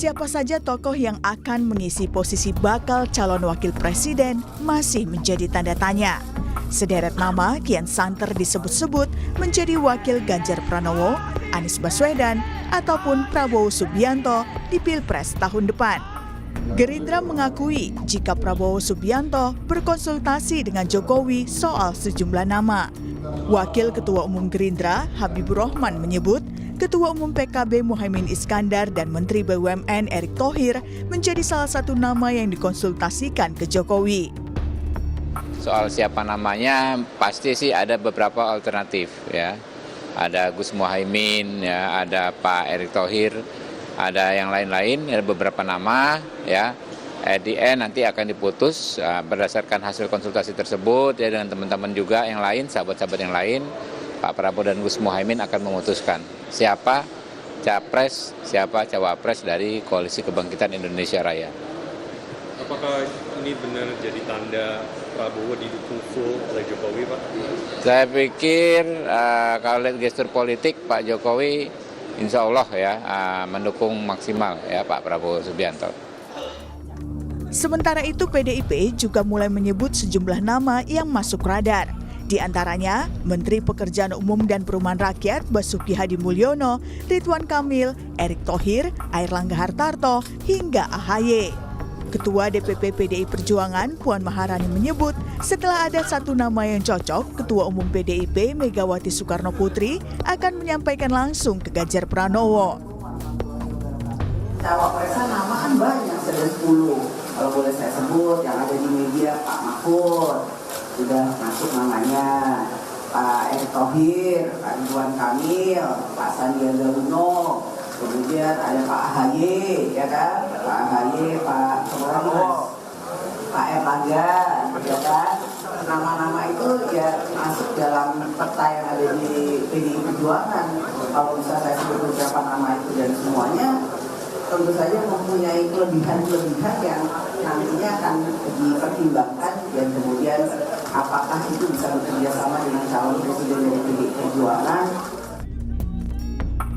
Siapa saja tokoh yang akan mengisi posisi bakal calon wakil presiden masih menjadi tanda tanya. Sederet nama kian santer disebut-sebut menjadi wakil Ganjar Pranowo, Anies Baswedan, ataupun Prabowo Subianto di Pilpres tahun depan. Gerindra mengakui jika Prabowo Subianto berkonsultasi dengan Jokowi soal sejumlah nama. Wakil Ketua Umum Gerindra, Habibur Rahman menyebut, Ketua Umum PKB Muhaimin Iskandar dan Menteri BUMN Erick Thohir menjadi salah satu nama yang dikonsultasikan ke Jokowi. Soal siapa namanya, pasti sih ada beberapa alternatif ya. Ada Gus Muhaimin, ya, ada Pak Erick Thohir, ada yang lain-lain, ada beberapa nama ya. At the end nanti akan diputus berdasarkan hasil konsultasi tersebut ya, dengan teman-teman juga yang lain, sahabat-sahabat yang lain. Pak Prabowo dan Gus Muhaimin akan memutuskan siapa capres, siapa cawapres dari Koalisi Kebangkitan Indonesia Raya. Apakah ini benar jadi tanda Prabowo didukung full oleh Jokowi, Pak? Saya pikir kalau lihat gestur politik Pak Jokowi insya Allah ya mendukung maksimal ya Pak Prabowo Subianto. Sementara itu PDIP juga mulai menyebut sejumlah nama yang masuk radar. Di antaranya Menteri Pekerjaan Umum dan Perumahan Rakyat Basuki Hadi Mulyono, Ridwan Kamil, Erick Thohir, Airlangga Hartarto, hingga AHY. Ketua DPP PDI Perjuangan Puan Maharani menyebut setelah ada satu nama yang cocok, Ketua Umum PDIP Megawati Soekarno Putri akan menyampaikan langsung ke Ganjar Pranowo. Cawapresnya nama kan banyak, sudah 10. Kalau boleh saya sebut yang ada di media, Pak Mahfud sudah masuk namanya, Pak Erick Thohir, Pak Ridwan Kamil, Pak Sandiaga Uno, kemudian ada Pak AHY, ya kan? Pak AHY, Pak Airlangga, ya kan? Nama-nama itu ya masuk dalam peta yang ada di PDI Perjuangan. Kalau bisa saya sebut beberapa nama itu dan semuanya tentu saja mempunyai kelebihan-kelebihan yang nantinya akan dipertimbangkan dan kemudian apakah itu bisa bekerja sama dengan calon presiden dari PDI Perjuangan.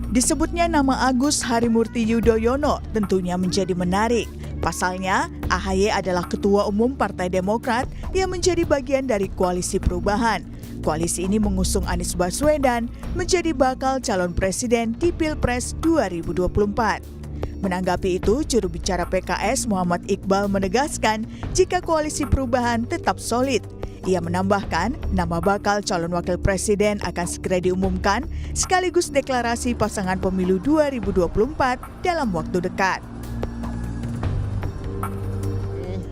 Disebutnya nama Agus Harimurti Yudhoyono tentunya menjadi menarik. Pasalnya, AHY adalah Ketua Umum Partai Demokrat yang menjadi bagian dari Koalisi Perubahan. Koalisi ini mengusung Anies Baswedan menjadi bakal calon presiden di Pilpres 2024. Menanggapi itu, juru bicara PKS Muhammad Iqbal menegaskan jika Koalisi Perubahan tetap solid. Ia menambahkan, nama bakal calon wakil presiden akan segera diumumkan sekaligus deklarasi pasangan pemilu 2024 dalam waktu dekat.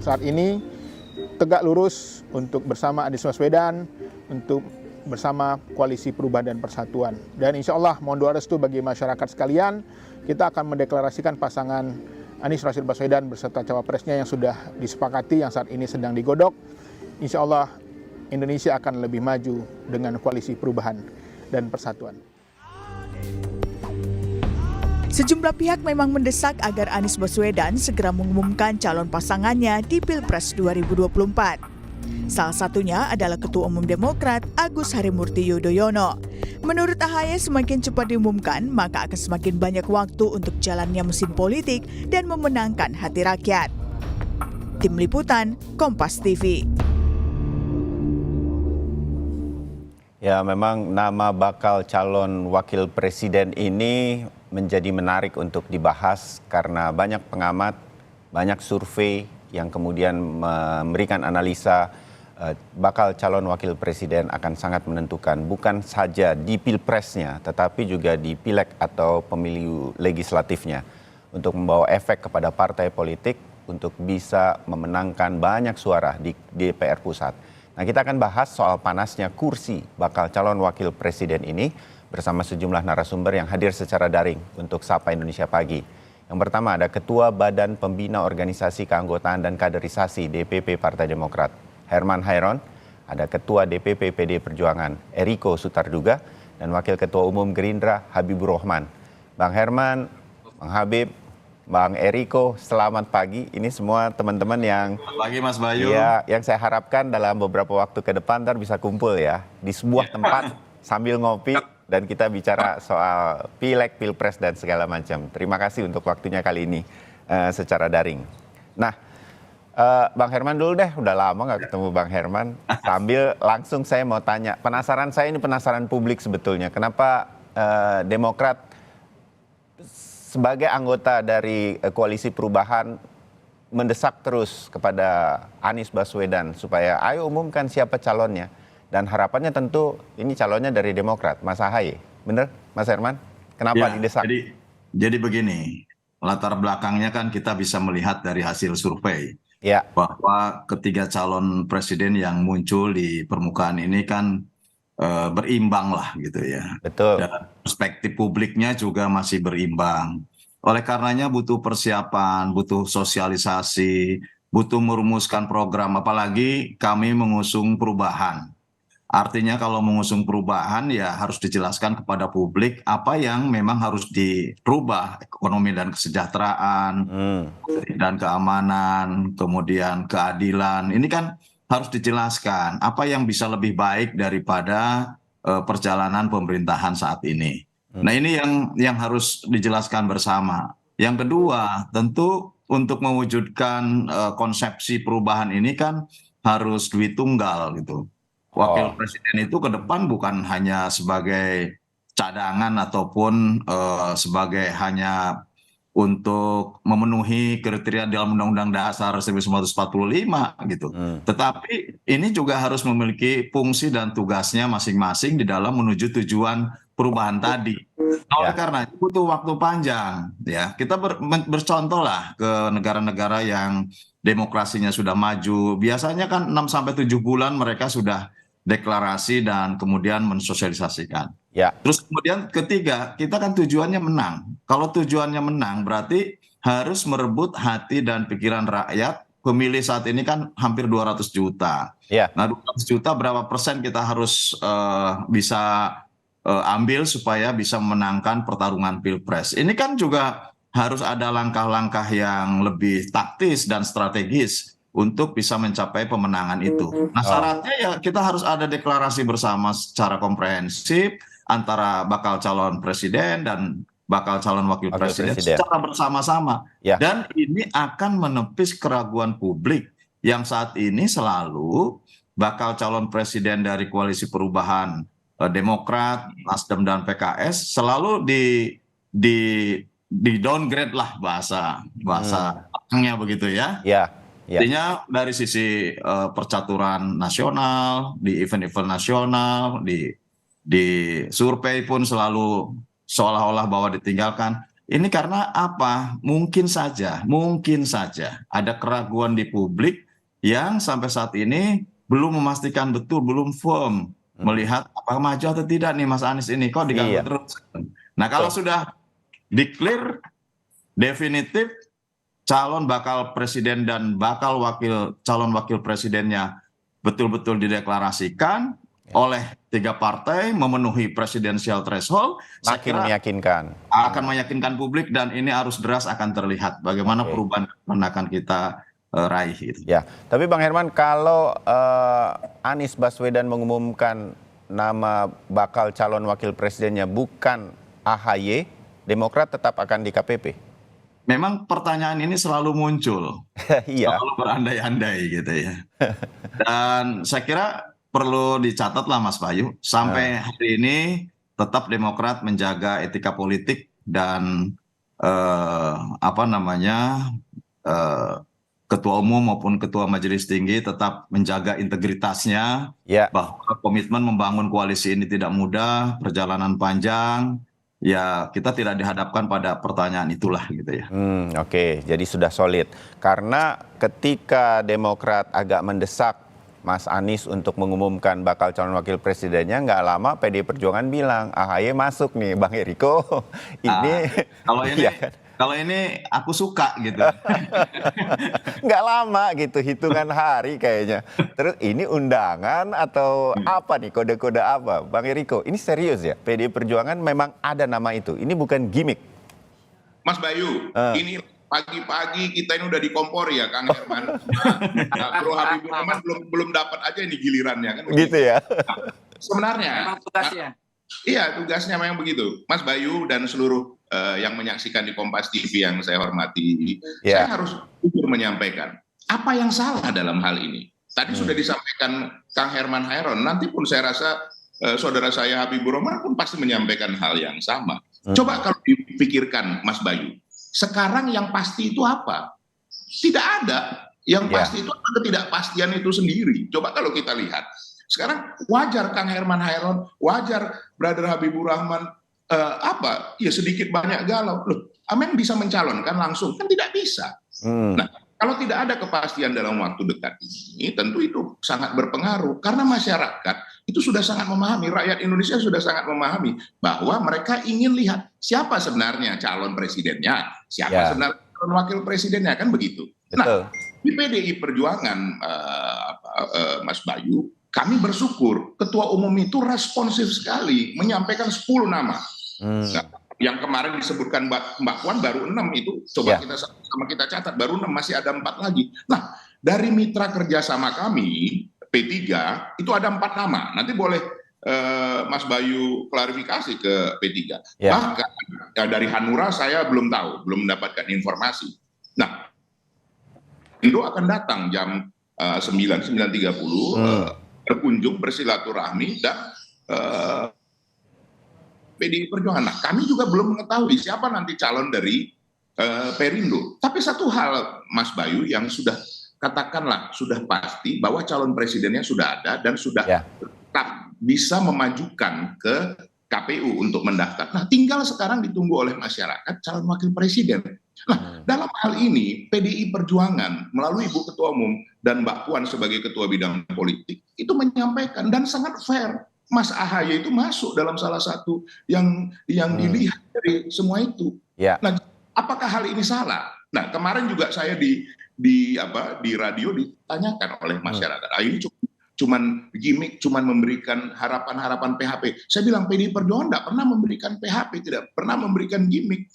Saat ini tegak lurus untuk bersama Anies Baswedan, untuk bersama Koalisi Perubahan dan Persatuan. Dan insya Allah mohon doa restu bagi masyarakat sekalian, kita akan mendeklarasikan pasangan Anies Rashid Baswedan beserta cawapresnya yang sudah disepakati, yang saat ini sedang digodok. Insya Allah Indonesia akan lebih maju dengan Koalisi Perubahan dan Persatuan. Sejumlah pihak memang mendesak agar Anies Baswedan segera mengumumkan calon pasangannya di Pilpres 2024. Salah satunya adalah Ketua Umum Demokrat Agus Harimurti Yudhoyono. Menurut AHY, semakin cepat diumumkan, maka akan semakin banyak waktu untuk jalannya mesin politik dan memenangkan hati rakyat. Tim Liputan, Kompas TV. Ya, memang nama bakal calon wakil presiden ini menjadi menarik untuk dibahas karena banyak pengamat, banyak survei yang kemudian memberikan analisa bakal calon wakil presiden akan sangat menentukan bukan saja di pilpresnya tetapi juga di pileg atau pemilu legislatifnya untuk membawa efek kepada partai politik untuk bisa memenangkan banyak suara di DPR pusat. Nah, kita akan bahas soal panasnya kursi bakal calon wakil presiden ini bersama sejumlah narasumber yang hadir secara daring untuk Sapa Indonesia Pagi. Yang pertama ada Ketua Badan Pembina Organisasi Keanggotaan dan Kaderisasi DPP Partai Demokrat, Herman Hairon. Ada Ketua DPP PD Perjuangan, Eriko Sutarduga. Dan Wakil Ketua Umum Gerindra, Habibur Rahman. Bang Herman, Bang Habib, Bang Eriko, selamat pagi. Ini semua teman-teman yang pagi Mas Bayu. Ya, yang saya harapkan dalam beberapa waktu ke depan ntar bisa kumpul ya di sebuah tempat sambil ngopi dan kita bicara soal pileg, pilpres dan segala macam. Terima kasih untuk waktunya kali ini secara daring. Nah, Bang Herman dulu deh, udah lama nggak ketemu Bang Herman. Sambil langsung saya mau tanya, penasaran publik sebetulnya, kenapa Demokrat sebagai anggota dari koalisi perubahan mendesak terus kepada Anies Baswedan supaya ayo umumkan siapa calonnya. Dan harapannya tentu ini calonnya dari Demokrat, Mas Ahaye. Bener, Mas Herman? Kenapa didesak? Jadi begini, latar belakangnya kan kita bisa melihat dari hasil survei. Ya. Bahwa ketiga calon presiden yang muncul di permukaan ini kan berimbang lah gitu ya. Betul. Dan perspektif publiknya juga masih berimbang. Oleh karenanya butuh persiapan, butuh sosialisasi, butuh merumuskan program, apalagi kami mengusung perubahan. Artinya kalau mengusung perubahan ya harus dijelaskan kepada publik apa yang memang harus dirubah, ekonomi dan kesejahteraan, dan keamanan, kemudian keadilan. Ini kan harus dijelaskan apa yang bisa lebih baik daripada perjalanan pemerintahan saat ini. Nah ini yang harus dijelaskan bersama. Yang kedua tentu untuk mewujudkan konsepsi perubahan ini kan harus duit tunggal gitu. Wakil presiden itu ke depan bukan hanya sebagai cadangan ataupun sebagai hanya untuk memenuhi kriteria dalam Undang-Undang Dasar 1945 gitu. Tetapi ini juga harus memiliki fungsi dan tugasnya masing-masing di dalam menuju tujuan perubahan tadi. Oleh karena itu butuh waktu panjang ya. Kita bercontoh lah ke negara-negara yang demokrasinya sudah maju. Biasanya kan 6-7 bulan mereka sudah deklarasi dan kemudian mensosialisasikan. Ya. Terus kemudian ketiga, kita kan tujuannya menang. Kalau tujuannya menang berarti harus merebut hati dan pikiran rakyat. Pemilih saat ini kan hampir 200 juta. Ya. Nah 200 juta berapa persen kita harus bisa ambil supaya bisa memenangkan pertarungan pilpres. Ini kan juga harus ada langkah-langkah yang lebih taktis dan strategis untuk bisa mencapai pemenangan itu. Nah syaratnya ya kita harus ada deklarasi bersama secara komprehensif antara bakal calon presiden dan bakal calon wakil presiden secara bersama-sama. Ya. Dan ini akan menepis keraguan publik yang saat ini selalu bakal calon presiden dari koalisi perubahan Demokrat, Nasdem dan PKS selalu di downgrade lah bahasanya begitu ya. Ya. Artinya dari sisi percaturan nasional, di event-event nasional, di survei pun selalu seolah-olah bahwa ditinggalkan. Ini karena apa? Mungkin saja ada keraguan di publik yang sampai saat ini belum memastikan betul, belum firm melihat apakah maju atau tidak nih Mas Anies ini, kok diganggu terus. Nah kalau sudah declare definitif calon bakal presiden dan bakal calon wakil presidennya betul-betul dideklarasikan oleh 3 partai memenuhi presidensial threshold, makin meyakinkan. Akan meyakinkan publik dan ini arus deras akan terlihat bagaimana perubahan yang akan kita raih. Gitu. Ya, tapi Bang Herman kalau Anies Baswedan mengumumkan nama bakal calon wakil presidennya bukan AHY, Demokrat tetap akan di KPP? Memang pertanyaan ini selalu muncul, selalu berandai-andai gitu ya. Dan saya kira perlu dicatat lah Mas Bayu, sampai hari ini tetap Demokrat menjaga etika politik dan ketua umum maupun ketua majelis tinggi tetap menjaga integritasnya, bahwa komitmen membangun koalisi ini tidak mudah, perjalanan panjang. Ya kita tidak dihadapkan pada pertanyaan itulah gitu ya. Oke, jadi sudah solid. Karena ketika Demokrat agak mendesak Mas Anies untuk mengumumkan bakal calon wakil presidennya, nggak lama PD Perjuangan bilang AHY masuk nih Bang Eriko. Kalau ini aku suka gitu. Nggak lama gitu, hitungan hari kayaknya. Terus ini undangan atau apa nih, kode-kode apa? Bang Eriko, ini serius ya? PD Perjuangan memang ada nama itu, ini bukan gimmick. Mas Bayu, ini pagi-pagi kita ini udah dikompor ya Kang Herman. Bro Habibur Rahman belum dapat aja ini gilirannya kan. Gitu ya? Sebenarnya Iya, tugasnya memang begitu. Mas Bayu dan seluruh yang menyaksikan di Kompas TV yang saya hormati, saya harus jujur menyampaikan apa yang salah dalam hal ini. Tadi sudah disampaikan Kang Herman Hairon, nanti pun saya rasa saudara saya Habibur Rahman pun pasti menyampaikan hal yang sama. Coba kalau dipikirkan Mas Bayu, sekarang yang pasti itu apa? Tidak ada. Yang pasti itu ada ketidakpastian itu sendiri. Coba kalau kita lihat. Sekarang wajar Kang Herman Hairon, wajar Brother Habibur Rahman, ya sedikit banyak galau. Loh, Amin bisa mencalonkan langsung? Kan tidak bisa. Nah, kalau tidak ada kepastian dalam waktu dekat ini, tentu itu sangat berpengaruh. Karena masyarakat itu sudah sangat memahami, rakyat Indonesia sudah sangat memahami bahwa mereka ingin lihat siapa sebenarnya calon presidennya, siapa sebenarnya calon wakil presidennya, kan begitu. Betul. Nah, di PDI Perjuangan, Mas Bayu, kami bersyukur Ketua Umum itu responsif sekali menyampaikan 10 nama. Nah, yang kemarin disebutkan Mbak Puan baru 6 itu, coba kita sama kita catat, baru 6, masih ada 4 lagi. Nah, dari mitra kerjasama kami, P3, itu ada 4 nama. Nanti boleh Mas Bayu klarifikasi ke P3. Bahkan dari Hanura saya belum tahu, belum mendapatkan informasi. Nah, Indo akan datang jam 9:30, berkunjung, bersilaturahmi, dan PDI Perjuangan. Nah, kami juga belum mengetahui siapa nanti calon dari Perindo. Tapi satu hal, Mas Bayu, yang sudah katakanlah sudah pasti bahwa calon presidennya sudah ada dan sudah tetap bisa memajukan ke KPU untuk mendaftar. Nah, tinggal sekarang ditunggu oleh masyarakat calon wakil presiden. Nah, dalam hal ini PDI Perjuangan melalui Ibu Ketua Umum dan Mbak Puan sebagai Ketua Bidang Politik itu menyampaikan dan sangat fair. Mas AHY itu masuk dalam salah satu yang dilihat dari semua itu. Nah, apakah hal ini salah? Nah, kemarin juga saya di radio ditanyakan oleh masyarakat. Ini cuman gimmick, cuman memberikan harapan-harapan PHP. Saya bilang PDI Perjuangan tidak pernah memberikan PHP, tidak pernah memberikan gimmick.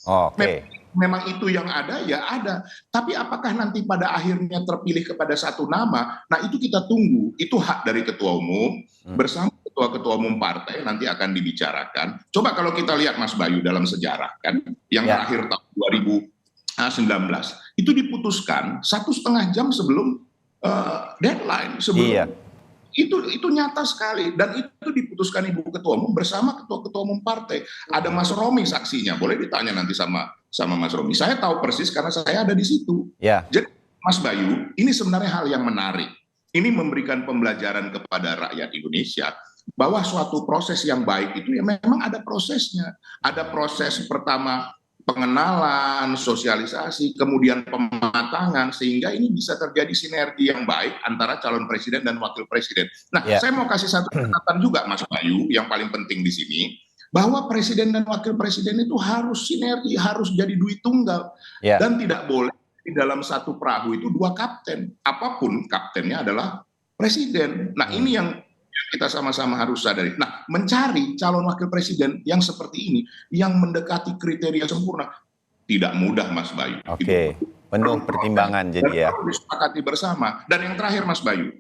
Memang itu yang ada, ya ada. Tapi apakah nanti pada akhirnya terpilih kepada satu nama? Nah, itu kita tunggu. Itu hak dari Ketua Umum bersama Ketua Umum partai nanti akan dibicarakan. Coba kalau kita lihat Mas Bayu dalam sejarah kan, yang terakhir tahun 2019 itu diputuskan 1,5 jam sebelum deadline, itu nyata sekali, dan itu diputuskan Ibu Ketua Umum bersama Ketua Umum partai. Ada Mas Romi saksinya, boleh ditanya nanti sama Mas Romi. Saya tahu persis karena saya ada di situ. Jadi Mas Bayu, ini sebenarnya hal yang menarik. Ini memberikan pembelajaran kepada rakyat Indonesia bahwa suatu proses yang baik itu ya memang ada prosesnya. Ada proses pertama pengenalan, sosialisasi, kemudian pematangan, sehingga ini bisa terjadi sinergi yang baik antara calon presiden dan wakil presiden. Nah, saya mau kasih satu catatan juga, Mas Bayu, yang paling penting di sini, bahwa presiden dan wakil presiden itu harus sinergi, harus jadi duit tunggal, dan tidak boleh di dalam satu perahu itu 2 kapten, apapun kaptennya adalah presiden. Nah, ini yang kita sama-sama harus sadari. Nah, mencari calon wakil presiden yang seperti ini, yang mendekati kriteria sempurna, tidak mudah, Mas Bayu. Penuh pertimbangan jadi ya. Harus disepakati bersama. Dan yang terakhir, Mas Bayu,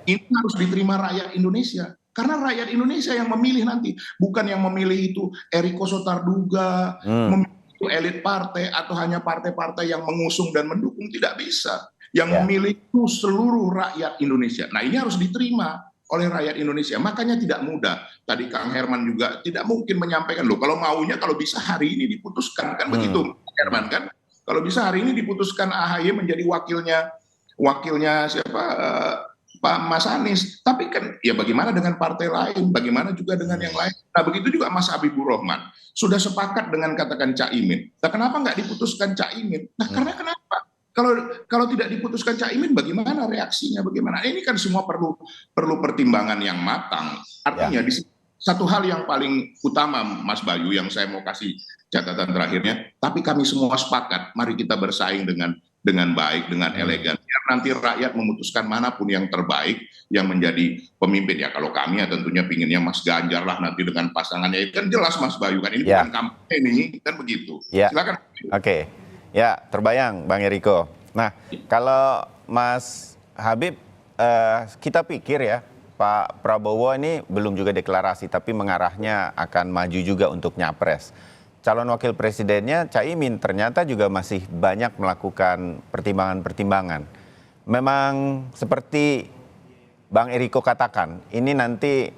ini harus diterima rakyat Indonesia. Karena rakyat Indonesia yang memilih nanti, bukan yang memilih itu Eriko Sotarduga, memilih itu elit partai, atau hanya partai-partai yang mengusung dan mendukung. Tidak bisa. Yang memilih itu seluruh rakyat Indonesia. Nah, ini harus diterima oleh rakyat Indonesia. Makanya tidak mudah. Tadi Kang Herman juga tidak mungkin menyampaikan, loh kalau maunya kalau bisa hari ini diputuskan, kan begitu Kang Herman kan. Kalau bisa hari ini diputuskan AHY menjadi wakilnya siapa, Pak Mas Anies. Tapi kan ya bagaimana dengan partai lain, bagaimana juga dengan yang lain. Nah, begitu juga Mas Habibur Rahman sudah sepakat dengan katakan Caimin. Nah, kenapa nggak diputuskan Caimin? Nah, karena kenapa? Kalau tidak diputuskan Caimin, bagaimana reaksinya? Bagaimana? Ini kan semua perlu pertimbangan yang matang. Artinya di satu hal yang paling utama, Mas Bayu, yang saya mau kasih catatan terakhirnya. Tapi kami semua sepakat, mari kita bersaing dengan baik, dengan elegan. Biar nanti rakyat memutuskan manapun yang terbaik yang menjadi pemimpin. Ya kalau kami ya tentunya pinginnya Mas Ganjar lah nanti dengan pasangannya. Itu kan jelas, Mas Bayu, kan ini bukan kampanye ini, kan begitu. Silakan. Ya, terbayang Bang Eriko. Nah, kalau Mas Habib, kita pikir ya, Pak Prabowo ini belum juga deklarasi, tapi mengarahnya akan maju juga untuk nyapres. Calon wakil presidennya Caimin ternyata juga masih banyak melakukan pertimbangan-pertimbangan. Memang seperti Bang Eriko katakan, ini nanti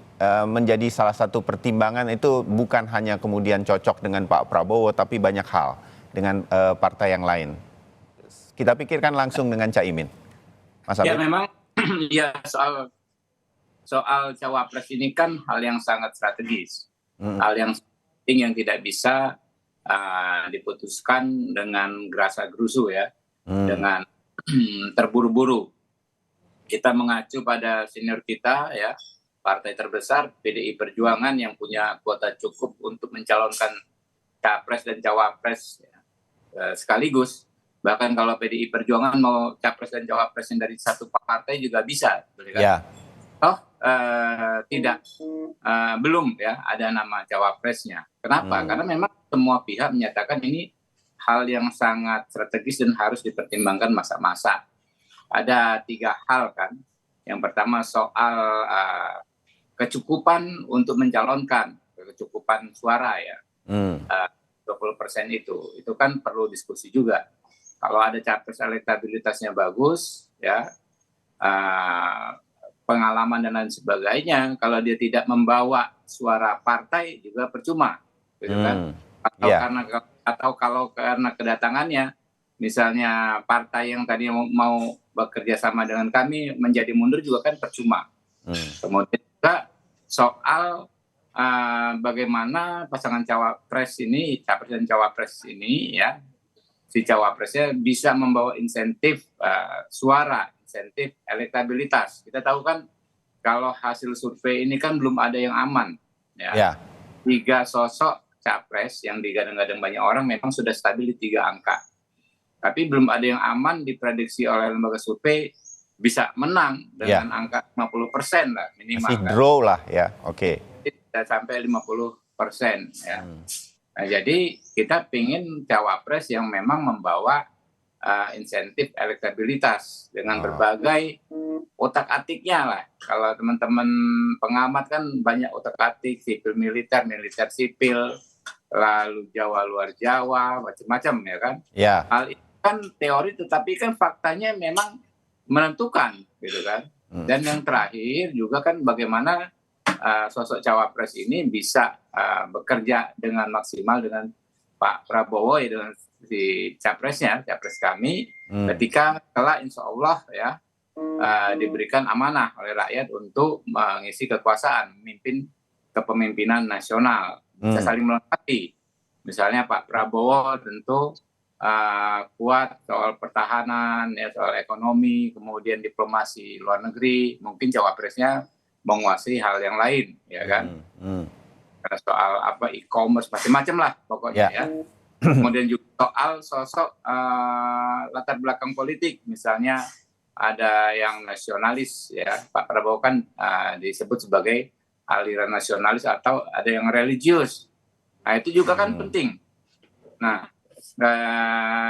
menjadi salah satu pertimbangan itu bukan hanya kemudian cocok dengan Pak Prabowo, tapi banyak hal dengan partai yang lain. Kita pikirkan langsung dengan Caimin. Mas Ya Habib. memang ya soal cawapres ini kan hal yang sangat strategis, hal yang penting yang tidak bisa diputuskan dengan gerasa gerusu ya, dengan terburu-buru. Kita mengacu pada senior kita ya, partai terbesar PDI Perjuangan yang punya kuota cukup untuk mencalonkan capres dan cawapres ya, sekaligus. Bahkan kalau PDI Perjuangan mau capres dan cawapres dari satu partai juga bisa, kan? Ya. Belum ya ada nama cawapresnya. Kenapa? Karena memang semua pihak menyatakan ini hal yang sangat strategis dan harus dipertimbangkan masa-masa. Ada 3 hal kan. Yang pertama soal kecukupan untuk mencalonkan, kecukupan suara ya. 20% itu kan perlu diskusi juga. Kalau ada capres elektabilitasnya bagus ya, pengalaman dan lain sebagainya, kalau dia tidak membawa suara partai juga percuma, gitu kan? Atau kalau karena kedatangannya, misalnya partai yang tadi mau bekerja sama dengan kami menjadi mundur juga kan percuma. Kemudian juga soal bagaimana pasangan cawapres ini, capres dan cawapres ini ya, si cawapresnya bisa membawa insentif suara, insentif elektabilitas. Kita tahu kan kalau hasil survei ini kan belum ada yang aman. Ya. 3 sosok capres yang digadang-gadang banyak orang memang sudah stabil di 3 angka. Tapi belum ada yang aman diprediksi oleh lembaga survei bisa menang dengan angka 50% lah minimal. Masih draw lah ya, oke. Bisa sampai 50% ya. Nah, jadi kita ingin cawapres yang memang membawa insentif elektabilitas dengan berbagai otak-atiknya lah. Kalau teman-teman pengamat kan banyak otak-atik, sipil militer, militer sipil, lalu Jawa luar Jawa, macam-macam ya kan. Ya. Hal itu kan teori, tetapi kan faktanya memang menentukan gitu kan. Dan yang terakhir juga kan bagaimana sosok cawapres ini bisa bekerja dengan maksimal dengan Pak Prabowo ya, dengan si capresnya, capres kami, ketika kelak insya Allah ya diberikan amanah oleh rakyat untuk mengisi kekuasaan, memimpin kepemimpinan nasional, bisa saling melengkapi. Misalnya Pak Prabowo tentu kuat soal pertahanan, ya, soal ekonomi, kemudian diplomasi luar negeri, mungkin cawapresnya menguasai hal yang lain, ya kan? Karena soal e-commerce macam-macam lah pokoknya ya. Kemudian juga soal sosok latar belakang politik, misalnya ada yang nasionalis ya, Pak Prabowo kan disebut sebagai aliran nasionalis atau ada yang religius. Nah itu juga kan penting. Nah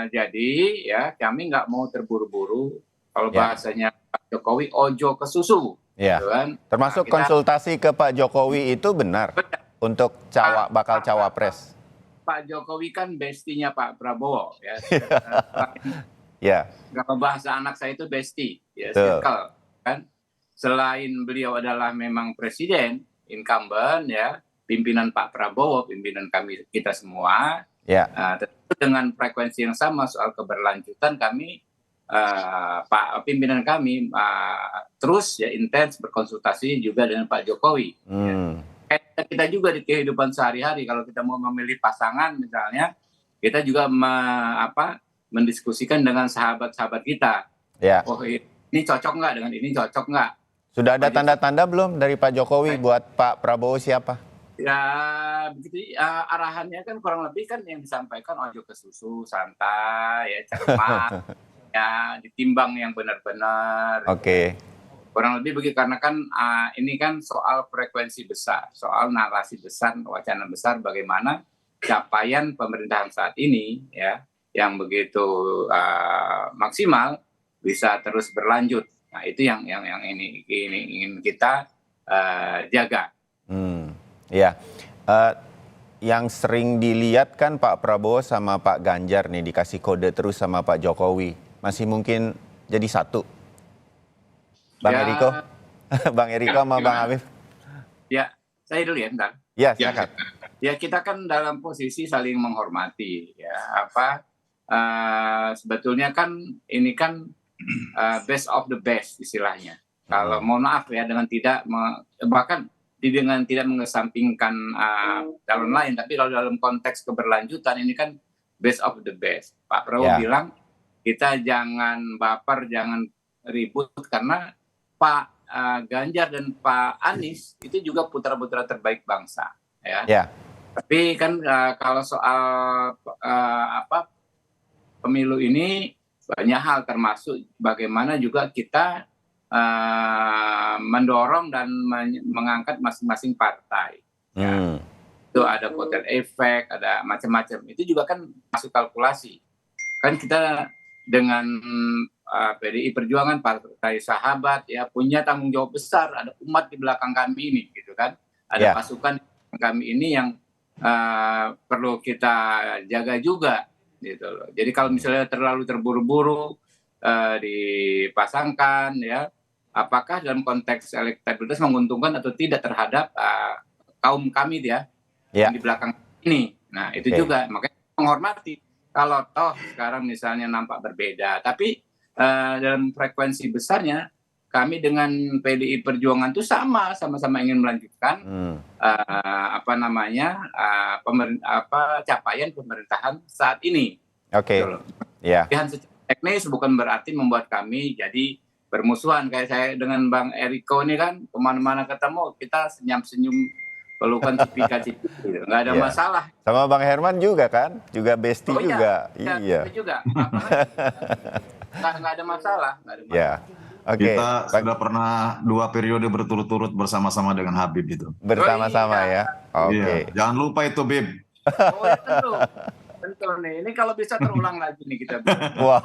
jadi ya kami nggak mau terburu-buru. Kalau bahasanya Pak Jokowi ojo ke susu. Ya. Gitu kan? Termasuk konsultasi ke Pak Jokowi itu benar untuk bakal cawapres. Pak Jokowi kan bestinya Pak Prabowo ya. Ya. Kalau bahasa anak saya itu bestie, ya circle kan. Selain beliau adalah memang presiden, incumbent ya, pimpinan Pak Prabowo, pimpinan kami kita semua. Ya. Tentu dengan frekuensi yang sama soal keberlanjutan kami pimpinan kami terus ya intens berkonsultasi juga dengan Pak Jokowi. Ya. Kita juga di kehidupan sehari-hari kalau kita mau memilih pasangan misalnya, kita juga mendiskusikan dengan sahabat-sahabat kita. Ya. Oh ini cocok nggak dengan ini, cocok nggak? Sudah ada tanda-tanda belum dari Pak Jokowi buat Pak Prabowo siapa? Ya begitu arahannya kan kurang lebih kan yang disampaikan ojo ke susu, santai ya, cermat ya, ditimbang yang benar-benar. Oke. Kurang lebih begitu karena kan ini kan soal frekuensi besar, soal narasi besar, wacana besar bagaimana capaian pemerintahan saat ini ya yang begitu maksimal bisa terus berlanjut. Nah itu yang ini ingin kita jaga. Ya, yang sering dilihat kan Pak Prabowo sama Pak Ganjar nih dikasih kode terus sama Pak Jokowi. Masih mungkin jadi satu. Bang Eriko? Bang Eriko sama Bang Afif? Ya, saya dulu ya, bentar. Ya, silakan. Ya, kita kan dalam posisi saling menghormati. Ya, sebetulnya kan ini kan best of the best istilahnya. Kalau mohon maaf ya dengan bahkan dengan tidak mengesampingkan calon lain, tapi kalau dalam konteks keberlanjutan ini kan best of the best. Pak Prabowo bilang kita jangan baper, jangan ribut karena Pak Ganjar dan Pak Anies itu juga putra-putra terbaik bangsa, ya. Tapi kan kalau soal pemilu ini banyak hal termasuk bagaimana juga kita mendorong dan mengangkat masing-masing partai. Itu ada kotel efek, ada macam-macam. Itu juga kan masuk kalkulasi. Kan kita dengan PDI Perjuangan, partai sahabat, ya punya tanggung jawab besar. Ada umat di belakang kami ini, gitu kan? Ada pasukan di belakang kami ini yang perlu kita jaga juga, gitu loh. Jadi kalau misalnya terlalu terburu-buru dipasangkan, ya, apakah dalam konteks elektabilitas menguntungkan atau tidak terhadap kaum kami yang di belakang ini. Nah, itu juga makanya menghormati. Kalau toh sekarang misalnya nampak berbeda, tapi dalam frekuensi besarnya kami dengan PDI Perjuangan itu sama-sama ingin melanjutkan capaian pemerintahan saat ini. Oke. Pilihan secara teknis bukan berarti membuat kami jadi bermusuhan. Kayak saya dengan Bang Eriko ini kan kemana-mana ketemu kita senyum-senyum, pelukan cipika-cipik, gitu. Nggak ada masalah. Sama Bang Herman juga kan? Juga bestie juga. Iya. Juga. Nggak ada masalah. Kita sudah pernah 2 periode berturut-turut bersama-sama dengan Habib itu. Bersama-sama ya? Oke. Jangan lupa itu, Bib. Oh ya tentu nih. Ini kalau bisa terulang lagi nih kita. Wow,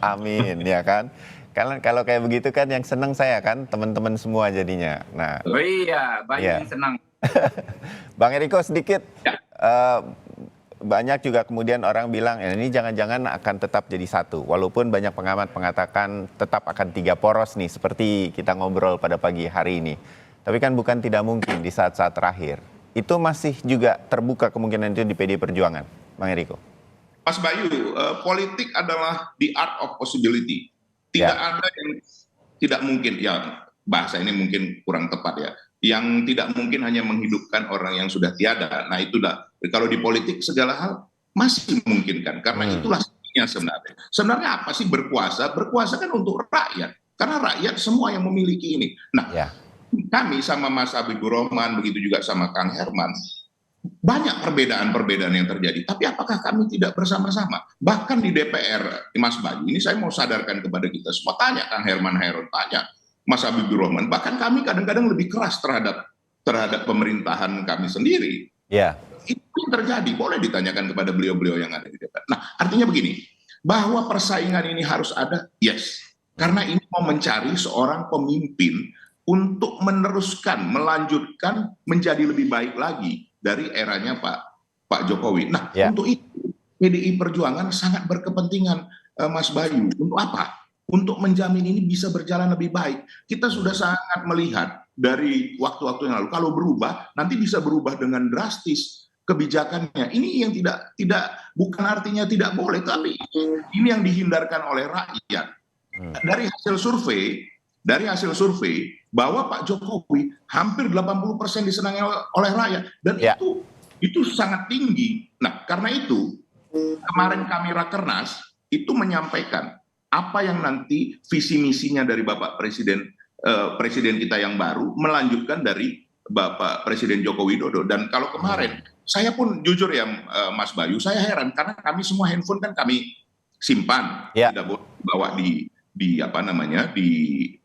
amin ya kan? Kalau kayak begitu kan yang senang saya kan teman-teman semua jadinya. Nah. Oh iya, banyak yang senang. Bang Eriko sedikit. Banyak juga kemudian orang bilang ini jangan-jangan akan tetap jadi satu. Walaupun banyak pengamat mengatakan tetap akan 3 poros nih seperti kita ngobrol pada pagi hari ini. Tapi kan bukan tidak mungkin di saat-saat terakhir. Itu masih juga terbuka kemungkinan itu di PDI Perjuangan, Bang Eriko. Mas Bayu, politik adalah the art of possibility. Tidak ada yang tidak mungkin, ya bahasa ini mungkin kurang tepat ya. Yang tidak mungkin hanya menghidupkan orang yang sudah tiada. Nah itulah, kalau di politik segala hal masih memungkinkan. Karena itulah sebenarnya. Sebenarnya apa sih berkuasa? Berkuasa kan untuk rakyat. Karena rakyat semua yang memiliki ini. Nah, kami sama Mas Habibur Rahman, begitu juga sama Kang Herman, banyak perbedaan-perbedaan yang terjadi. Tapi apakah kami tidak bersama-sama? Bahkan di DPR, Mas Bayu, ini saya mau sadarkan kepada kita semua. Tanya Kang Herman Hairon, tanya Mas Habibur Rahman. Bahkan kami kadang-kadang lebih keras terhadap pemerintahan kami sendiri. Itu yang terjadi. Boleh ditanyakan kepada beliau-beliau yang ada di DPR. Nah, artinya begini, bahwa persaingan ini harus ada, yes. Karena ini mau mencari seorang pemimpin untuk meneruskan, melanjutkan menjadi lebih baik lagi dari eranya Pak Jokowi. Nah, untuk itu PDI Perjuangan sangat berkepentingan, Mas Bayu. Untuk apa? Untuk menjamin ini bisa berjalan lebih baik. Kita sudah sangat melihat dari waktu-waktu yang lalu. Kalau berubah, nanti bisa berubah dengan drastis kebijakannya. Ini yang tidak bukan artinya tidak boleh, tapi ini yang dihindarkan oleh rakyat. Dari hasil survei bahwa Pak Jokowi hampir 80% disenangi oleh rakyat, dan itu sangat tinggi. Nah, karena itu kemarin kami Rakernas itu menyampaikan apa yang nanti visi misinya dari Bapak Presiden kita yang baru, melanjutkan dari Bapak Presiden Joko Widodo. Dan kalau kemarin saya pun jujur ya Mas Bayu, saya heran karena kami semua handphone kan kami simpan, tidak boleh bawa di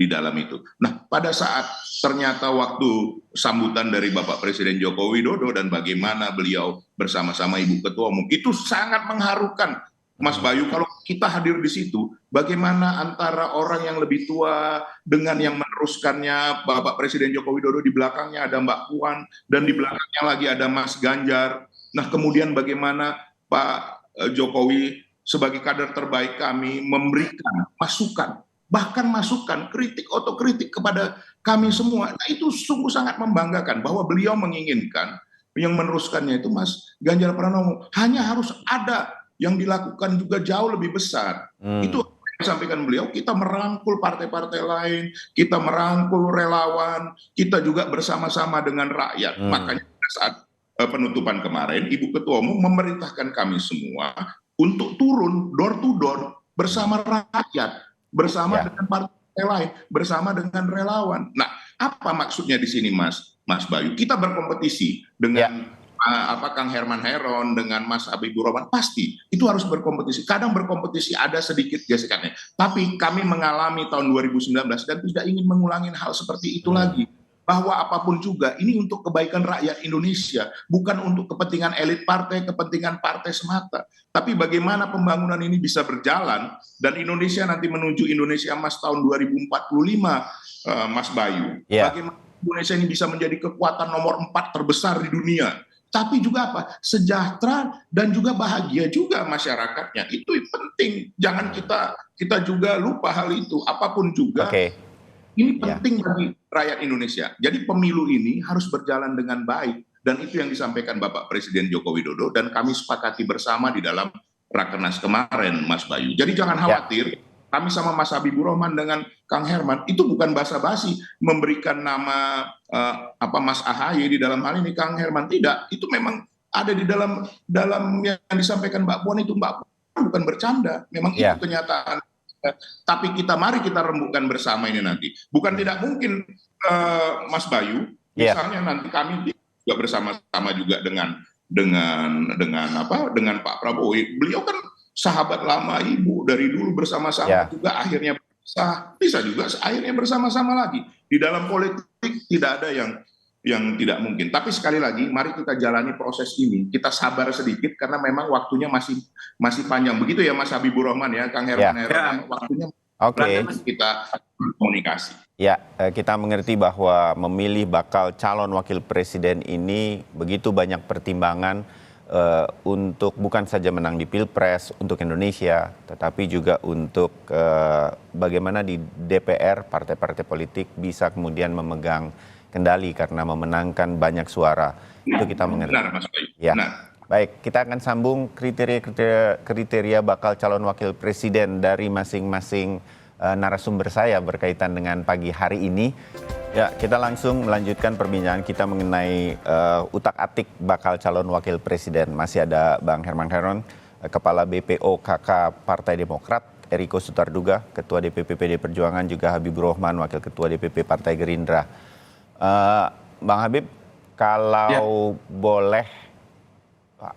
dalam itu. Nah, pada saat ternyata waktu sambutan dari Bapak Presiden Joko Widodo dan bagaimana beliau bersama-sama Ibu Ketua Umum, itu sangat mengharukan Mas Bayu, kalau kita hadir di situ, bagaimana antara orang yang lebih tua dengan yang meneruskannya, Bapak Presiden Joko Widodo, di belakangnya ada Mbak Puan, dan di belakangnya lagi ada Mas Ganjar. Nah, kemudian bagaimana Pak Jokowi sebagai kader terbaik kami memberikan masukan, bahkan masukan, kritik, otokritik kepada kami semua. Nah, itu sungguh sangat membanggakan bahwa beliau menginginkan yang meneruskannya itu Mas Ganjar Pranowo. Hanya harus ada yang dilakukan juga jauh lebih besar. Itu yang disampaikan beliau, kita merangkul partai-partai lain, kita merangkul relawan, kita juga bersama-sama dengan rakyat. Makanya pada saat penutupan kemarin, Ibu Ketua Umum memerintahkan kami semua untuk turun door to door bersama rakyat, bersama dengan partai lain, bersama dengan relawan. Nah, apa maksudnya di sini, Mas Bayu? Kita berkompetisi dengan Kang Herman Heron, dengan Mas Habibur Rahman, pasti itu harus berkompetisi. Kadang berkompetisi ada sedikit gesekannya, tapi kami mengalami tahun 2019 dan tidak ingin mengulangi hal seperti itu lagi. Bahwa apapun juga ini untuk kebaikan rakyat Indonesia, bukan untuk kepentingan elit partai, kepentingan partai semata. Tapi bagaimana pembangunan ini bisa berjalan dan Indonesia nanti menuju Indonesia Emas tahun 2045, Mas Bayu. Bagaimana Indonesia ini bisa menjadi kekuatan nomor 4 terbesar di dunia. Tapi juga apa? Sejahtera dan juga bahagia juga masyarakatnya. Itu penting. Jangan kita juga lupa hal itu. Apapun juga, ini penting bagi rakyat Indonesia. Jadi pemilu ini harus berjalan dengan baik. Dan itu yang disampaikan Bapak Presiden Joko Widodo dan kami sepakati bersama di dalam Rakernas kemarin, Mas Bayu. Jadi jangan khawatir. Kami sama Mas Habibur Rahman dengan Kang Herman itu bukan basa-basi memberikan nama Mas AHY di dalam hal ini Kang Herman, tidak. Itu memang ada di dalam yang disampaikan Mbak Puan itu. Mbak Puan bukan bercanda, memang itu kenyataan. Tapi mari kita rembukan bersama ini nanti. Bukan tidak mungkin, Mas Bayu, misalnya nanti kami juga bersama-sama juga dengan Pak Prabowo. Beliau kan sahabat lama Ibu dari dulu bersama-sama juga akhirnya bisa juga akhirnya bersama-sama lagi. Di dalam politik tidak ada yang tidak mungkin. Tapi sekali lagi mari kita jalani proses ini. Kita sabar sedikit karena memang waktunya masih panjang. Begitu ya Mas Habibur Rahman ya, Kang Herman. Waktunya kita komunikasi. Ya, kita mengerti bahwa memilih bakal calon wakil presiden ini begitu banyak pertimbangan untuk bukan saja menang di Pilpres untuk Indonesia, tetapi juga untuk bagaimana di DPR partai-partai politik bisa kemudian memegang kendali karena memenangkan banyak suara. Itu kita mengerti. Benar, Mas Bayu. Ya. Baik, kita akan sambung kriteria bakal calon wakil presiden dari masing-masing narasumber saya berkaitan dengan pagi hari ini. Ya, kita langsung melanjutkan perbincangan kita mengenai utak-atik bakal calon wakil presiden. Masih ada Bang Herman Heron, Kepala BPO KK Partai Demokrat, Eriko Sutarduga, Ketua DPP PD Perjuangan, juga Habibur Rahman, Wakil Ketua DPP Partai Gerindra. Bang Habib, kalau boleh,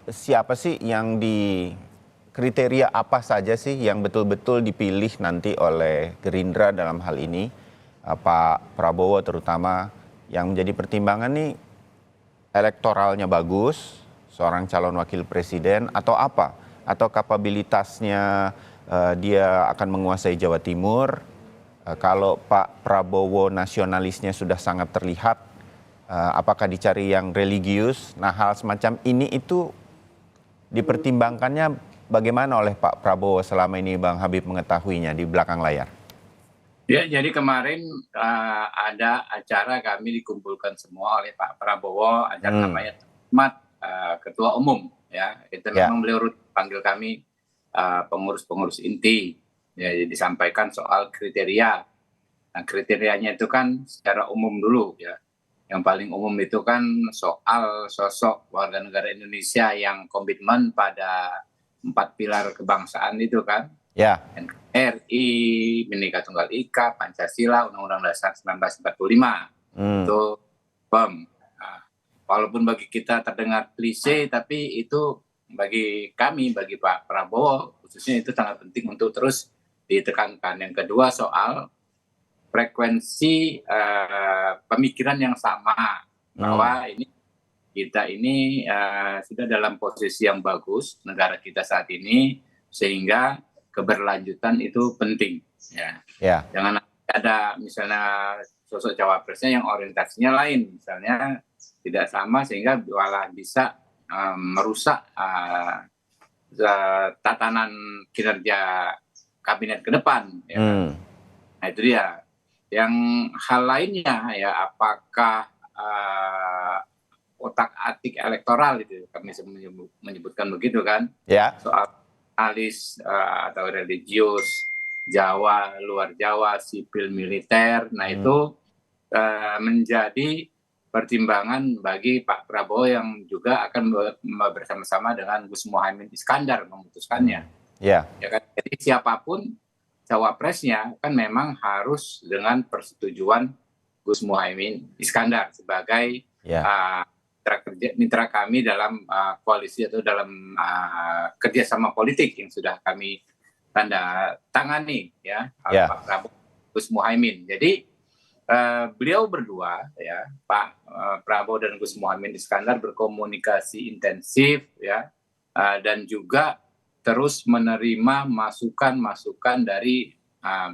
siapa sih yang kriteria apa saja sih yang betul-betul dipilih nanti oleh Gerindra dalam hal ini? Pak Prabowo terutama yang menjadi pertimbangan nih elektoralnya bagus, seorang calon wakil presiden atau apa? Atau kapabilitasnya dia akan menguasai Jawa Timur. Kalau Pak Prabowo nasionalisnya sudah sangat terlihat, apakah dicari yang religius? Nah, hal semacam ini itu dipertimbangkannya bagaimana oleh Pak Prabowo selama ini, Bang Habib mengetahuinya di belakang layar? Ya, jadi kemarin ada acara kami dikumpulkan semua oleh Pak Prabowo, acara namanya Ketua Umum, ya. Itu memang beliau panggil kami pengurus-pengurus inti, ya, disampaikan soal kriteria. Nah, kriterianya itu kan secara umum dulu, ya. Yang paling umum itu kan soal sosok warga negara Indonesia yang komitmen pada 4 pilar kebangsaan itu kan. Ya. RI, Bhinneka Tunggal Ika, Pancasila, Undang-Undang Dasar 1945. Itu PEM. Nah, walaupun bagi kita terdengar klise, tapi itu bagi kami, bagi Pak Prabowo, khususnya itu sangat penting untuk terus ditekankan. Yang kedua soal frekuensi pemikiran yang sama, bahwa kita ini sudah dalam posisi yang bagus, negara kita saat ini sehingga keberlanjutan itu penting. Ya. Ya. Jangan ada misalnya sosok cawapresnya yang orientasinya lain, misalnya tidak sama sehingga malah bisa merusak tatanan kinerja kabinet ke depan. Ya. Nah itu dia. Yang hal lainnya ya, apakah otak-atik elektoral itu kami menyebutkan begitu kan? Ya. Soal alis atau religius, Jawa, luar Jawa, sipil, militer. Nah itu menjadi pertimbangan bagi Pak Prabowo yang juga akan bersama-sama dengan Gus Muhaimin Iskandar memutuskannya. Ya kan? Jadi siapapun cawapresnya kan memang harus dengan persetujuan Gus Muhaimin Iskandar sebagai mitra kami dalam koalisi atau dalam kerjasama politik yang sudah kami tanda tangani ya, Pak Prabowo, Gus Muhaimin. Jadi beliau berdua ya, Pak Prabowo dan Gus Muhaimin Iskandar berkomunikasi intensif ya, dan juga terus menerima masukan-masukan dari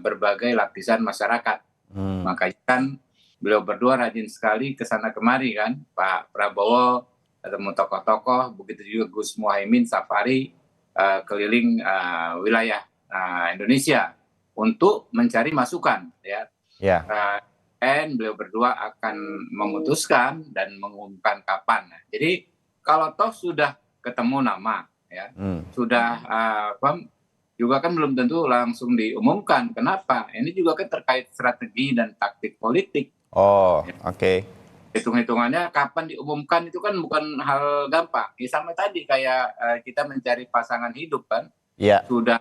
berbagai lapisan masyarakat. Makanya kan beliau berdua rajin sekali ke sana kemari kan, Pak Prabowo ketemu tokoh-tokoh, begitu juga Gus Muhaimin safari keliling wilayah Indonesia untuk mencari masukan ya. Dan beliau berdua akan memutuskan dan mengumumkan kapan. Nah, jadi kalau toh sudah ketemu nama ya, sudah juga kan belum tentu langsung diumumkan. Kenapa? Ini juga kan terkait strategi dan taktik politik. Oh, oke. Hitung-hitungannya kapan diumumkan itu kan bukan hal gampang. Ya, sama tadi kayak kita mencari pasangan hidup kan. Sudah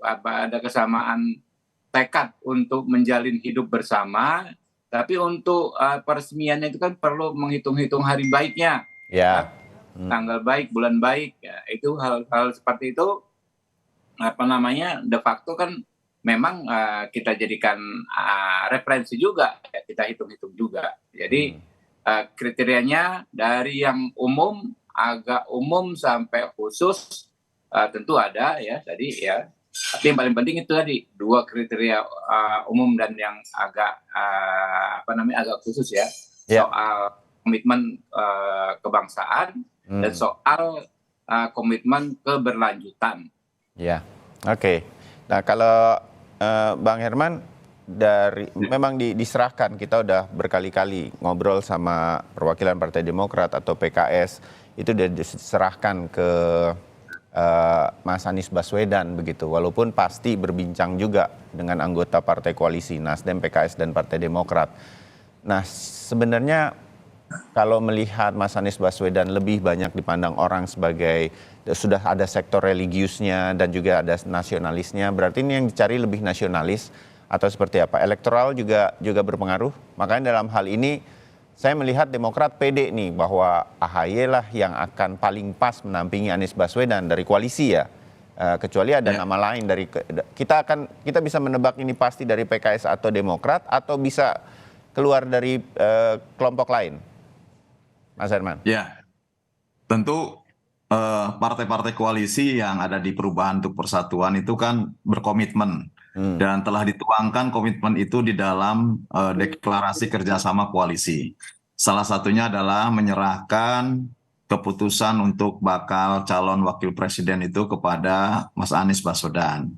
ada kesamaan tekad untuk menjalin hidup bersama, tapi untuk peresmiannya itu kan perlu menghitung-hitung hari baiknya. Tanggal baik, bulan baik, ya, itu hal-hal seperti itu de facto kan memang kita jadikan referensi juga, ya, kita hitung-hitung juga. Jadi kriterianya dari yang umum, agak umum sampai khusus tentu ada ya tadi ya. Tapi yang paling penting itu tadi dua kriteria umum dan yang agak agak khusus ya, soal komitmen kebangsaan dan soal komitmen keberlanjutan. Ya, oke. Nah kalau Bang Herman memang diserahkan, kita udah berkali-kali ngobrol sama perwakilan Partai Demokrat atau PKS, itu udah diserahkan ke Mas Anies Baswedan begitu, walaupun pasti berbincang juga dengan anggota partai koalisi Nasdem, PKS dan Partai Demokrat. Nah sebenarnya kalau melihat Mas Anies Baswedan lebih banyak dipandang orang sebagai sudah ada sektor religiusnya dan juga ada nasionalisnya, berarti ini yang dicari lebih nasionalis atau seperti apa? Elektoral juga berpengaruh. Makanya dalam hal ini saya melihat Demokrat pede nih bahwa AHY lah yang akan paling pas menampingi Anies Baswedan dari koalisi ya. Kecuali ada nama lain dari kita bisa menebak ini pasti dari PKS atau Demokrat atau bisa keluar dari kelompok lain. Mas Herman. Ya. Tentu partai-partai koalisi yang ada di Perubahan untuk Persatuan itu kan berkomitmen dan telah dituangkan komitmen itu di dalam deklarasi kerjasama koalisi. Salah satunya adalah menyerahkan keputusan untuk bakal calon wakil presiden itu kepada Mas Anies Baswedan.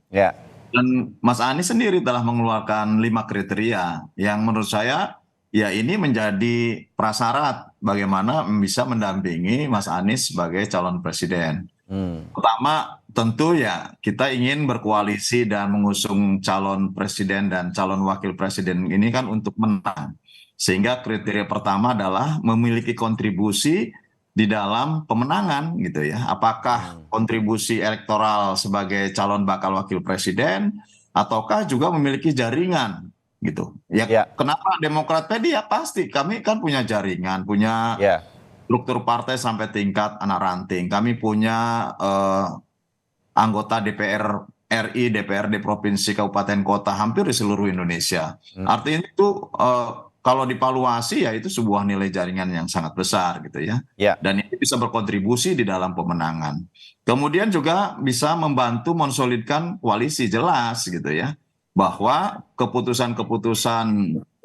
Dan Mas Anies sendiri telah mengeluarkan 5 kriteria yang menurut saya ya ini menjadi prasyarat bagaimana bisa mendampingi Mas Anies sebagai calon presiden. Pertama tentu ya kita ingin berkoalisi dan mengusung calon presiden dan calon wakil presiden ini kan untuk menang. Sehingga kriteria pertama adalah memiliki kontribusi di dalam pemenangan gitu ya. Apakah kontribusi elektoral sebagai calon bakal wakil presiden ataukah juga memiliki jaringan gitu. Ya. Kenapa Demokrat pede? Ya pasti kami kan punya jaringan, punya struktur partai sampai tingkat anak ranting. Kami punya anggota DPR RI, DPRD provinsi, kabupaten kota hampir di seluruh Indonesia. Artinya itu kalau divaluasi ya itu sebuah nilai jaringan yang sangat besar gitu ya. Ya. Dan ini bisa berkontribusi di dalam pemenangan. Kemudian juga bisa membantu mensolidkan koalisi, jelas gitu ya. Bahwa keputusan-keputusan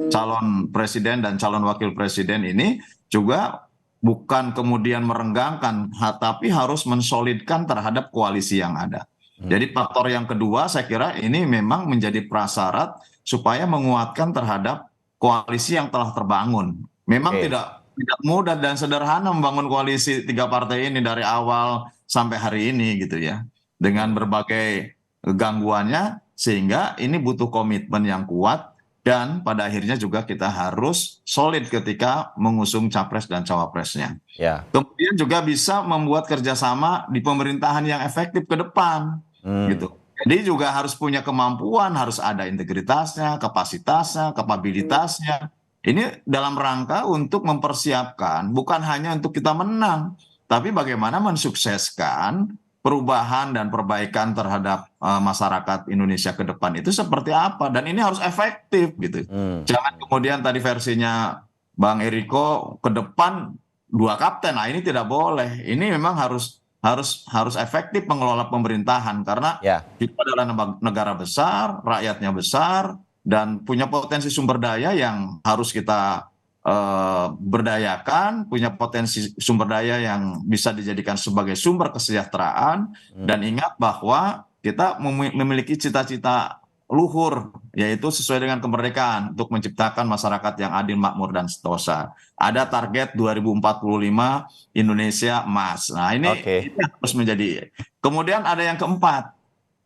calon presiden dan calon wakil presiden ini juga bukan kemudian merenggangkan, tapi harus mensolidkan terhadap koalisi yang ada. Jadi faktor yang kedua saya kira ini memang menjadi prasyarat supaya menguatkan terhadap koalisi yang telah terbangun. Memang tidak mudah dan sederhana membangun koalisi 3 partai ini dari awal sampai hari ini gitu ya. Dengan berbagai gangguannya, sehingga ini butuh komitmen yang kuat dan pada akhirnya juga kita harus solid ketika mengusung capres dan cawapresnya. Ya. Kemudian juga bisa membuat kerjasama di pemerintahan yang efektif ke depan. Gitu. Jadi juga harus punya kemampuan, harus ada integritasnya, kapasitasnya, kapabilitasnya. Ini dalam rangka untuk mempersiapkan, bukan hanya untuk kita menang, tapi bagaimana mensukseskan perubahan dan perbaikan terhadap masyarakat Indonesia ke depan itu seperti apa. Dan ini harus efektif gitu. Jangan kemudian tadi versinya Bang Eriko ke depan 2 kapten. Nah ini tidak boleh. Ini memang harus efektif mengelola pemerintahan karena kita adalah negara besar, rakyatnya besar, dan punya potensi sumber daya yang harus kita berdayakan, punya potensi sumber daya yang bisa dijadikan sebagai sumber kesejahteraan. Dan ingat bahwa kita memiliki cita-cita luhur, yaitu sesuai dengan kemerdekaan untuk menciptakan masyarakat yang adil, makmur, dan sentosa. Ada target 2045 Indonesia emas. Nah ini harus menjadi. Kemudian ada yang keempat,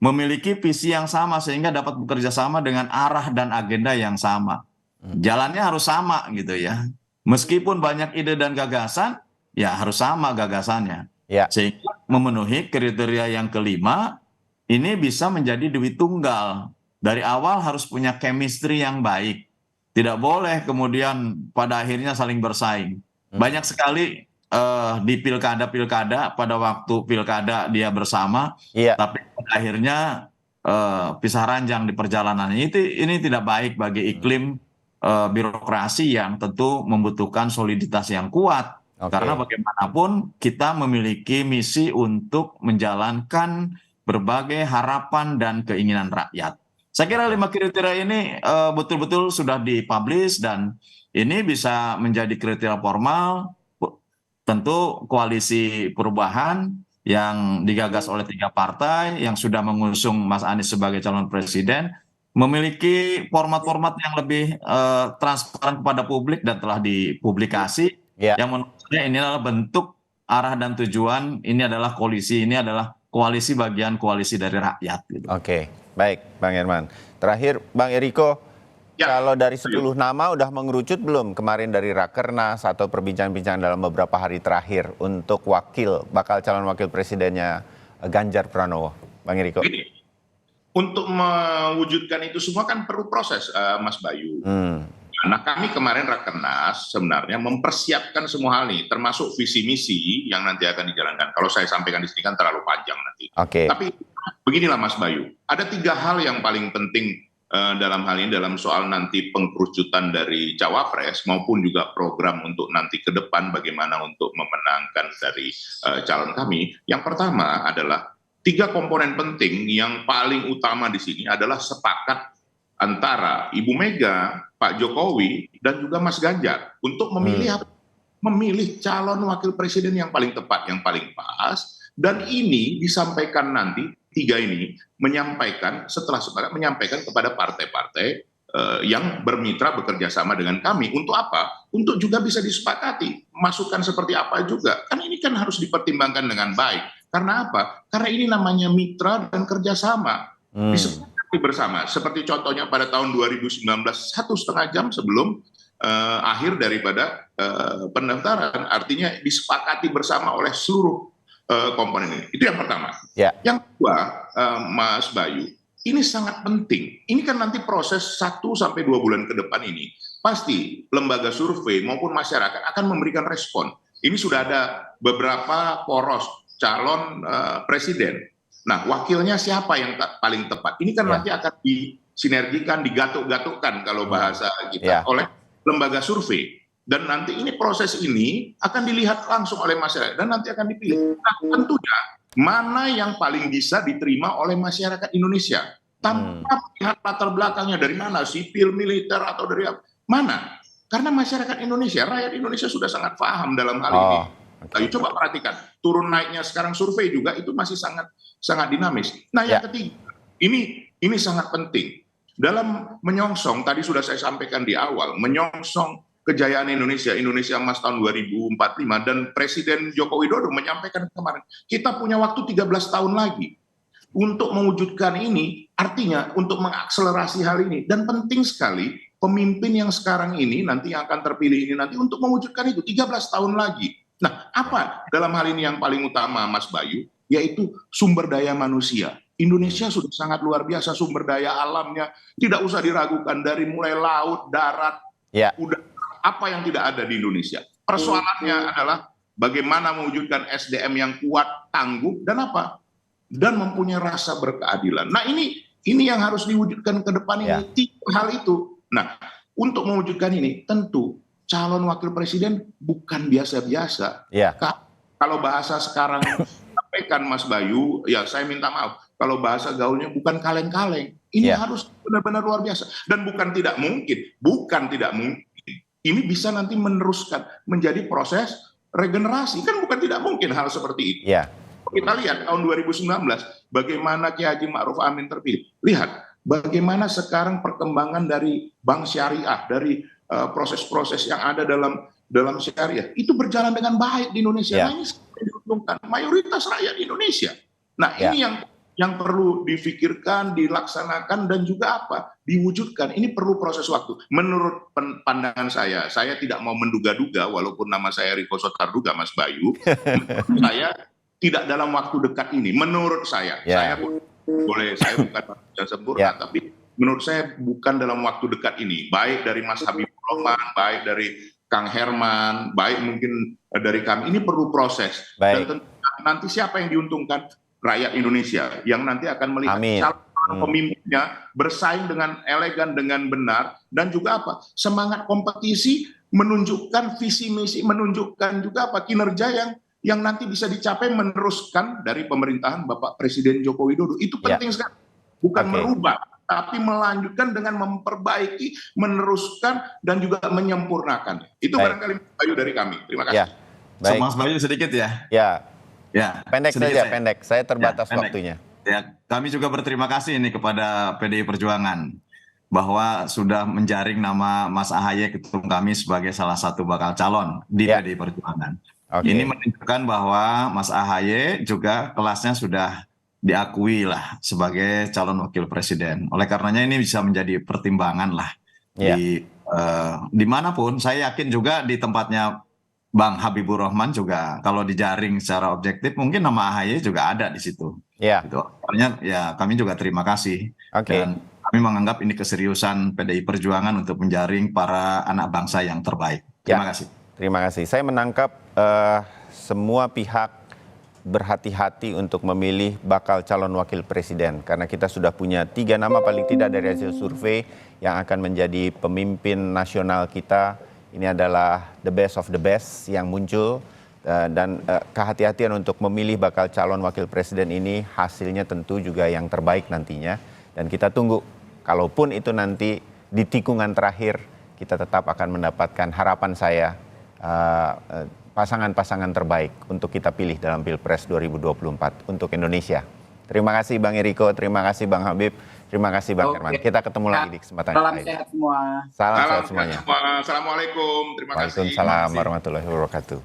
memiliki visi yang sama sehingga dapat bekerja sama dengan arah dan agenda yang sama. Jalannya harus sama gitu ya. Meskipun banyak ide dan gagasan, ya harus sama gagasannya. Sehingga memenuhi kriteria yang kelima, ini bisa menjadi duit tunggal. Dari awal harus punya chemistry yang baik. Tidak boleh kemudian pada akhirnya saling bersaing. Banyak sekali di pilkada pada waktu pilkada dia bersama, tapi pada akhirnya pisah ranjang di perjalanan. Ini tidak baik bagi iklim birokrasi yang tentu membutuhkan soliditas yang kuat. Karena bagaimanapun kita memiliki misi untuk menjalankan berbagai harapan dan keinginan rakyat. Saya kira 5 kriteria ini betul-betul sudah dipublish dan ini bisa menjadi kriteria formal. Tentu koalisi perubahan yang digagas oleh 3 partai yang sudah mengusung Mas Anies sebagai calon presiden memiliki format-format yang lebih transparan kepada publik dan telah dipublikasi. Yang menurut saya ini adalah bentuk arah dan tujuan, ini adalah koalisi bagian koalisi dari rakyat. Gitu. Baik, Bang Herman. Terakhir, Bang Eriko, kalau dari 10 nama udah mengerucut belum kemarin dari Rakernas atau perbincangan-perbincangan dalam beberapa hari terakhir untuk bakal calon wakil presidennya Ganjar Pranowo, Bang Eriko? Untuk mewujudkan itu semua kan perlu proses, Mas Bayu. Nah kami kemarin Rakernas sebenarnya mempersiapkan semua hal ini, termasuk visi misi yang nanti akan dijalankan. Kalau saya sampaikan di sini kan terlalu panjang nanti. Tapi beginilah Mas Bayu, ada 3 hal yang paling penting dalam hal ini, dalam soal nanti pengkerucutan dari cawapres maupun juga program untuk nanti ke depan bagaimana untuk memenangkan dari calon kami. Yang pertama adalah 3 komponen penting yang paling utama di sini adalah sepakat antara Ibu Mega, Pak Jokowi, dan juga Mas Ganjar untuk memilih calon wakil presiden yang paling tepat, yang paling pas. Dan ini disampaikan nanti, 3 ini menyampaikan, setelah sepakat menyampaikan kepada partai-partai yang bermitra bekerja sama dengan kami. Untuk apa? Untuk juga bisa disepakati. Masukan seperti apa juga. Kan ini kan harus dipertimbangkan dengan baik. Karena apa? Karena ini namanya mitra dan kerjasama. Disepakati bersama. Seperti contohnya pada tahun 2019, 1,5 jam sebelum akhir daripada pendaftaran. Artinya disepakati bersama oleh seluruh komponen ini. Itu yang pertama. Yang kedua, Mas Bayu, ini sangat penting. Ini kan nanti proses 1 sampai 2 bulan ke depan ini. Pasti lembaga survei maupun masyarakat akan memberikan respon. Ini sudah ada beberapa poros calon presiden. Nah, wakilnya siapa yang paling tepat? Ini kan nanti akan disinergikan, digatuk-gatukkan kalau bahasa kita oleh lembaga survei. Dan nanti ini proses ini akan dilihat langsung oleh masyarakat dan nanti akan dipilih. Nah, tentunya mana yang paling bisa diterima oleh masyarakat Indonesia tanpa melihat latar belakangnya dari mana, sipil, militer atau dari mana. Karena masyarakat Indonesia, rakyat Indonesia sudah sangat paham dalam hal ini. Ayo coba perhatikan, turun naiknya sekarang survei juga itu masih sangat dinamis. Nah, yang ketiga, ini sangat penting. Dalam menyongsong, tadi sudah saya sampaikan di awal, menyongsong kejayaan Indonesia emas tahun 2045, dan Presiden Joko Widodo menyampaikan kemarin, kita punya waktu 13 tahun lagi untuk mewujudkan ini, artinya untuk mengakselerasi hal ini. Dan penting sekali pemimpin yang sekarang ini, nanti yang akan terpilih ini nanti untuk mewujudkan itu 13 tahun lagi. Nah, apa dalam hal ini yang paling utama, Mas Bayu? Yaitu sumber daya manusia. Indonesia sudah sangat luar biasa sumber daya alamnya, tidak usah diragukan dari mulai laut, darat, udara, apa yang tidak ada di Indonesia. Persoalannya adalah bagaimana mewujudkan SDM yang kuat, tangguh, dan apa? Dan mempunyai rasa berkeadilan. Nah, ini yang harus diwujudkan ke depan ini, tiga hal itu. Nah, untuk mewujudkan ini, tentu calon wakil presiden bukan biasa-biasa. Kalau bahasa sekarang sampaikan Mas Bayu, ya saya minta maaf, kalau bahasa gaulnya bukan kaleng-kaleng. Ini harus benar-benar luar biasa. Dan bukan tidak mungkin, ini bisa nanti meneruskan menjadi proses regenerasi. Kan bukan tidak mungkin hal seperti itu. Kita lihat tahun 2019, bagaimana Kiai Haji Ma'ruf Amin terpilih. Lihat bagaimana sekarang perkembangan dari bank syariah, dari proses-proses yang ada dalam syariah. Itu berjalan dengan baik di Indonesia. Nah, ini diuntungkan mayoritas rakyat Indonesia. Nah, ini yang perlu difikirkan, dilaksanakan, dan juga diwujudkan. Ini perlu proses waktu. Menurut pandangan saya tidak mau menduga-duga, walaupun nama saya Riko Sotarduga, Mas Bayu, saya tidak dalam waktu dekat ini. Menurut saya, saya bukan manusia sempurna, tapi menurut saya bukan dalam waktu dekat ini. Baik dari Mas Habibur Rahman, baik dari Kang Herman, baik mungkin dari kami. Ini perlu proses. Dan nanti siapa yang diuntungkan? Rakyat Indonesia yang nanti akan melihat calon pemimpinnya bersaing dengan elegan, dengan benar, dan juga semangat kompetisi, menunjukkan visi misi, menunjukkan juga kinerja yang nanti bisa dicapai meneruskan dari pemerintahan Bapak Presiden Joko Widodo. Itu penting sekali, bukan merubah, tapi melanjutkan dengan memperbaiki, meneruskan, dan juga menyempurnakan. Itu barangkali Bayu dari kami. Terima kasih. Mas Bayu sedikit Pendek saja, pendek. Saya terbatas waktunya. Kami juga berterima kasih ini kepada PDI Perjuangan bahwa sudah menjaring nama Mas AHY ketum kami sebagai salah satu bakal calon di PDI Perjuangan. Ini menunjukkan bahwa Mas AHY juga kelasnya sudah diakui lah sebagai calon wakil presiden. Oleh karenanya ini bisa menjadi pertimbangan lah dimanapun. Saya yakin juga di tempatnya Bang Habibur Rahman juga kalau dijaring secara objektif mungkin nama AHY juga ada di situ. Gitu. Artinya kami juga terima kasih. Dan kami menganggap ini keseriusan PDI Perjuangan untuk menjaring para anak bangsa yang terbaik. Terima kasih. Terima kasih. Saya menangkap semua pihak berhati-hati untuk memilih bakal calon wakil presiden. Karena kita sudah punya 3 nama paling tidak dari hasil survei yang akan menjadi pemimpin nasional kita. Ini adalah the best of the best yang muncul, dan kehati-hatian untuk memilih bakal calon wakil presiden ini hasilnya tentu juga yang terbaik nantinya. Dan kita tunggu, kalaupun itu nanti di tikungan terakhir, kita tetap akan mendapatkan harapan saya pasangan-pasangan terbaik untuk kita pilih dalam Pilpres 2024 untuk Indonesia. Terima kasih Bang Eriko, terima kasih Bang Habib, terima kasih Bang Herman. Kita ketemu lagi di kesempatan Salam lain. sehat semua. Salam sehat semuanya. Assalamualaikum. Terima kasih. Waalaikumsalam warahmatullahi wabarakatuh.